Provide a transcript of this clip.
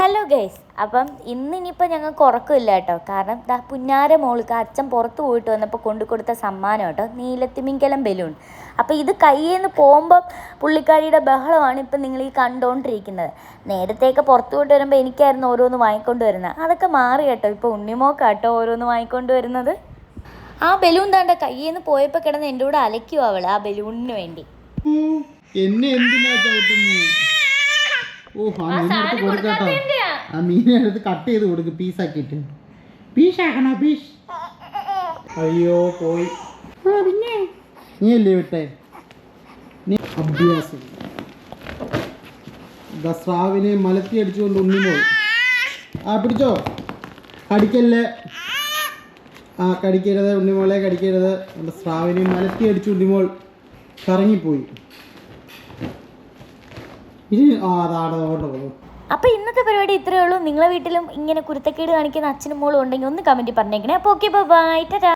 Hello guys, അപ്പം ഇന്നിനിയിപ്പോൾ ഞങ്ങൾക്ക് ഉറക്കമില്ല കേട്ടോ. കാരണം പുന്നാര മോൾക്ക് അച്ഛൻ പുറത്ത് പോയിട്ട് വന്നപ്പോൾ കൊണ്ടു കൊടുത്ത സമ്മാനം കേട്ടോ, നീലത്തിമിങ്കലം ബലൂൺ. അപ്പോൾ ഇത് കയ്യിൽ നിന്ന് പോകുമ്പം പുള്ളിക്കാരിയുടെ ബഹളമാണ് ഇപ്പം നിങ്ങൾ ഈ കണ്ടുകൊണ്ടിരിക്കുന്നത്. നേരത്തെയൊക്കെ പുറത്ത് പോയിട്ട് വരുമ്പോൾ എനിക്കായിരുന്നു ഓരോന്ന് വാങ്ങിക്കൊണ്ട് വരുന്നത്. അതൊക്കെ മാറി കേട്ടോ, ഇപ്പോൾ ഉണ്ണിമോക്കാട്ടോ ഓരോന്ന് വാങ്ങിക്കൊണ്ട് വരുന്നത്. ആ ബലൂൺ താണ്ട കയ്യിൽ നിന്ന് പോയപ്പോൾ കിടന്ന് എൻ്റെ കൂടെ അലയ്ക്കുമോ അവൾ ആ ബലൂണിന് വേണ്ടി. എന്നെ എന്തിനാ ചവിട്ടുന്നത്? ആ മീനെ എടുത്ത് കട്ട് ചെയ്ത് കൊടുക്ക്, പീസാക്കിട്ട്. പീസാക്കണോ? പീസ്. അയ്യോ പോയി. പിന്നെ നീ അല്ലേ വിട്ടേ? നീ അഭ്യാസം. സ്രാവിനെ മലത്തി അടിച്ചുകൊണ്ട് ഉണ്ണിമോൾ. ആ പിടിച്ചോ, കടിക്കല്ലേ. ആ കടിക്കരുത് ഉണ്ണിമോളെ, കടിക്കരുത്. സ്രാവിനെ മലത്തി അടിച്ചു ഉണ്ണിമോൾ കറങ്ങിപ്പോയി. ഇനി അതാണ് ഓടുന്നത്. അപ്പോൾ ഇന്നത്തെ പരിപാടി ഇത്രയേ ഉള്ളൂ. നിങ്ങളെ വീട്ടിലും ഇങ്ങനെ കുരുത്തക്കേട് കാണിക്കുന്ന അച്ഛനും മോളും ഉണ്ടെങ്കിൽ ഒന്ന് കമൻറ്റ് പറഞ്ഞേക്കണേ. അപ്പോൾ ഓക്കെ, ബൈ, ടാറ്റാ.